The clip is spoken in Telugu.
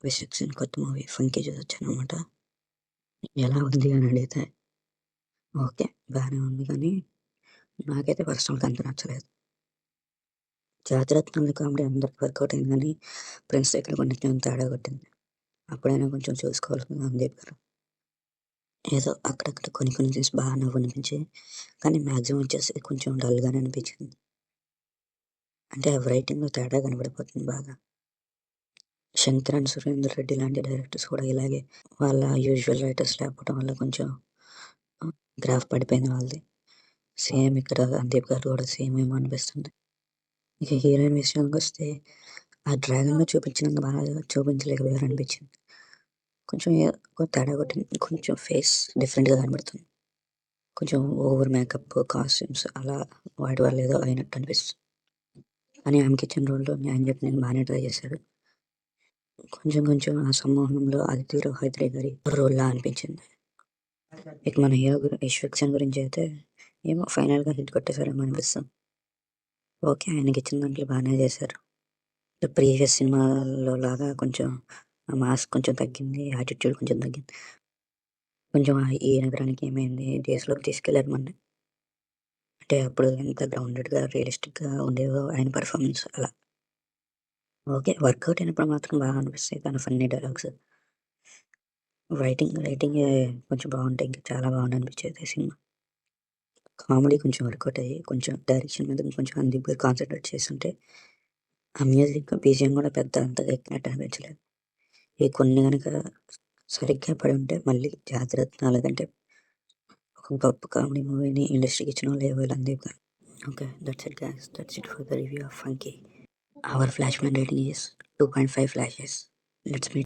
'విశ్వక్సేన్' కొత్త మూవీ 'ఫంకీ' చూసొచ్చాననమాట. ఎలా ఉంది అని అడిగితే ఓకే. బానే ఉంది కానీ, నాకైతే పర్సనల్‌గా అంత నచ్చలేదు. 'జాతిరత్నాలు' కామెడీ అందరికి వర్కౌట్ అయింది గానీ, 'ప్రిన్స్' దగ్గర కొంచెం తేడా కొట్టింది. అప్పుడైనా కొంచెం చూసుకోవాల్సింది 'సందీప్' గారు. ఏదో అక్కడక్కడ కొన్ని కొన్ని సీన్స్ బాగా నవ్వనిపించాయి. కానీ మాక్సిమం వచ్చేసి కొంచెం డల్‌గానే అనిపించింది. అంటే రైటింగ్‌లో తేడా కనబడిపోతుంది బాగా. 'శంకర్ అండ్ సురేందర్ రెడ్డి' లాంటి డైరెక్టర్స్ కూడా ఇలాగే వాళ్ళ యూజువల్ రైటర్స్ లేకపోవడం వల్ల కొంచెం ఆహ్, గ్రాఫ్ పడిపోయింది వాళ్ళది. సేమ్ ఇక్కడ 'సందీప్' గారిది కూడా సేమ్ ఏమో అనిపిస్తుంది. ఇక హీరోయిన్ విషయానికొస్తే ఆ డ్రాగన్‌లో చూపించినంత బాగా చూపించలేకపోయారనిపించింది. కొంచెం తేడా కొట్టింది. కొంచెం ఫేస్ డిఫరెంట్‌గా కనబడుతుంది. కొంచెం ఓవర్ మేకప్, కాస్ట్యూమ్స్ అలా వాటి వల్ల ఏదో అయినట్టు అనిపిస్తుంది. కానీ ఆమెకిచ్చిన రోల్‌లో న్యాయం చెప్పడానికి బానే ట్రై చేశారు. కొంచెం కొంచెం ఆ సంమోహనంలో 'అదితి రోహిత్రి' గారి రోల్‌లా అనిపించింది. ఇక మన హీరో 'విశ్వక్సేన్' గురించయితే ఏమో ఫైనల్‌గా హిట్ కొట్టేసారేమో అనిపిస్తుంది. ఓకే. ఆయనకిచ్చిన దాంట్లో బానే చేశారు. ప్రీవియస్ సినిమాల్లో లాగా కొంచెం ఆ మాస్ కొంచెం తగ్గింది. యాటిట్యూడ్ కొంచెం తగ్గింది. కొంచెం ఈ నగరానికి ఏమైంది డేస్‌లోకి తీసుకెళ్లారు మనని. అంటే అప్పుడు ఎంత గ్రౌండెడ్‌గా, రియలిస్టిక్‌గా ఉండేదో ఆయన పెర్ఫార్మన్స్ అలా. ఓకే. వర్కౌట్ అయినప్పుడు మాత్రం బాగా అనిపిస్తాయి. తన ఫన్నీ డైలాగ్స్. రైటింగే కొంచెం బావుంటే ఇంకా చాలా బాగుండనిపించేది సినిమా. కామెడీ కొంచెం వర్కౌట్ అయ్యి, కొంచెం డైరెక్షన్ మీద కొంచెం 'సందీప్' గారు కాన్సంట్రేట్ చేసుంటే, ఆ మ్యూజిక్, బీజీఎం కూడా పెద్ద అంతగా ఎక్కినట్టు అనిపించలేదు. ఈ కొన్ని గనక సరిగ్గా పడుంటే మళ్ళీ 'జాతిరత్నాలు' కంటే ఒక గొప్ప కామెడీ మూవీని ఇండస్ట్రీకి ఇచ్చినోళ్ళే వీళ్ళు 'సందీప్' గారు. Okay. That's it guys. That's it for the review of 'Funky'. Our flash point rating is 2.5 flashes. Let's meet